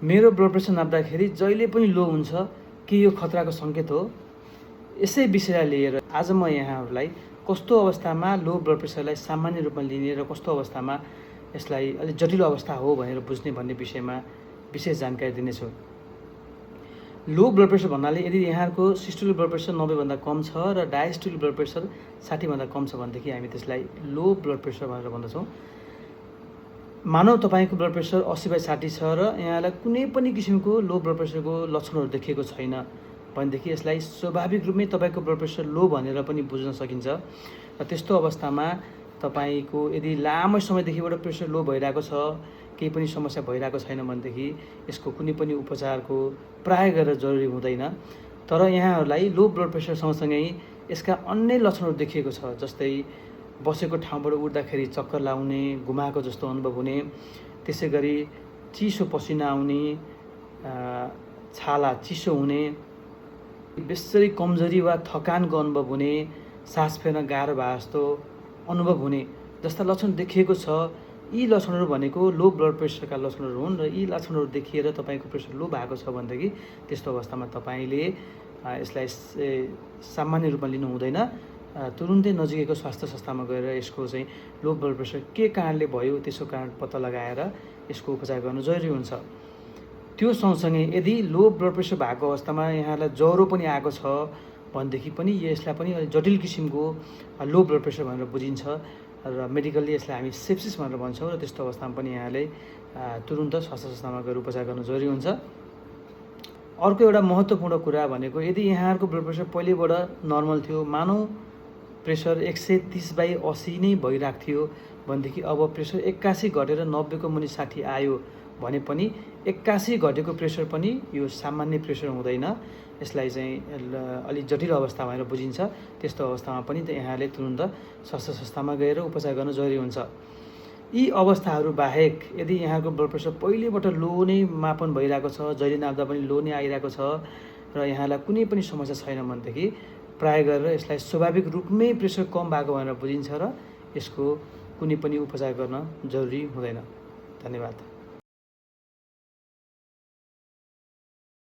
मेरो blood pressure नाप्दाखेरि जहिले पनि लो हुन्छ कि यो खतराको सङ्केत हो? यसै विषयलाई लिएर आज म यहाँहरूलाई कस्तो अवस्थामा लो ब्लड प्रेसरलाई सामान्य रूपमा लिने र कस्तो अवस्थामा यसलाई अलिक जटिल अवस्था हो भनेर बुझ्ने भन्ने विषयमा विशेष जानकारी दिनेछु। लो ब्लड प्रेसर भन्नाले यदि यहाँहरूको सिस्टोलिक ब्लड प्रेसर 90 भन्दा कम छ र डायस्टोलिक ब्लड प्रेसर 60 भन्दा कम छ भनेदेखि हामी त्यसलाई लो ब्लड प्रेसर भनेर भन्दछौँ। मानव तपाईँको ब्लड प्रेसर 80/60 छ र यहाँलाई कुनै पनि किसिमको लो ब्लड प्रेसरको लक्षणहरू देखिएको छैन भनेदेखि यसलाई स्वाभाविक रूपमै तपाईँको ब्लड प्रेसर लो भनेर पनि बुझ्न सकिन्छ। र त्यस्तो अवस्थामा तपाईँको यदि लामो समयदेखिबाट प्रेसर लो भइरहेको छ, केही पनि समस्या भइरहेको छैन भनेदेखि यसको कुनै पनि उपचारको प्राय गरेर जरुरी हुँदैन। तर यहाँहरूलाई लो ब्लड प्रेसर सँगसँगै यसका अन्य लक्षणहरू देखिएको छ, जस्तै बसेको ठाउँबाट उठ्दाखेरि चक्कर लाउने, घुमाएको जस्तो अनुभव हुने, त्यसै गरी चिसो पसिना आउने, छाला चिसो हुने, बेसरी कमजोरी वा थकानको अनुभव हुने, सास फेर्न गाह्रो भए जस्तो अनुभव हुने जस्ता लक्षण देखिएको छ। यी लक्षणहरू भनेको लो ब्लड प्रेसरका लक्षणहरू हुन् र यी लक्षणहरू देखिएर तपाईँको प्रेसर लो भएको छ भनेदेखि त्यस्तो अवस्थामा तपाईँले यसलाई सामान्य रूपमा लिनु हुँदैन। तुरुन्तै नजिकैको स्वास्थ्य संस्थामा गएर यसको चाहिँ लो ब्लड प्रेसर के कारणले भयो त्यसको कारण पत्ता लगाएर यसको उपचार गर्नु जरुरी हुन्छ। त्यो सँगसँगै यदि लो ब्लड प्रेसर भएको अवस्थामा यहाँलाई ज्वरो पनि आएको छ भनेदेखि पनि यसलाई पनि अलिक जटिल किसिमको लो ब्लड प्रेसर भनेर बुझिन्छ र मेडिकल्ली यसलाई हामी सेप्सिस भनेर भन्छौँ। र त्यस्तो अवस्थामा पनि यहाँले तुरुन्त स्वास्थ्य संस्थामा गएर उपचार गर्नु जरुरी हुन्छ। अर्को एउटा महत्त्वपूर्ण कुरा भनेको यदि यहाँहरूको ब्लड प्रेसर पहिलेबाट नर्मल थियो, मानौ प्रेसर 130/80 नै भइरहेको थियो भनेदेखि अब प्रेसर 81 घटेर 90 को मुनि 60 आयो भने पनि 81 घटेको प्रेसर पनि यो सामान्य प्रेसर हुँदैन। यसलाई चाहिँ अलिक जटिल अवस्था भनेर बुझिन्छ। त्यस्तो अवस्थामा पनि यहाँले तुरुन्त स्वास्थ्य संस्थामा गएर उपचार गर्न जरुरी हुन्छ। यी अवस्थाहरू बाहेक यदि यहाँको ब्लड प्रेसर पहिलेबाट लो नै मापन भइरहेको छ, जहिले नाप्दा पनि लो नै आइरहेको छ र यहाँलाई कुनै पनि समस्या छैन भनेदेखि प्राय गरेर यसलाई स्वाभाविक रूपमै प्रेसर कम भएको भनेर बुझिन्छ र यसको कुनै पनि उपचार गर्न जरुरी हुँदैन। धन्यवाद।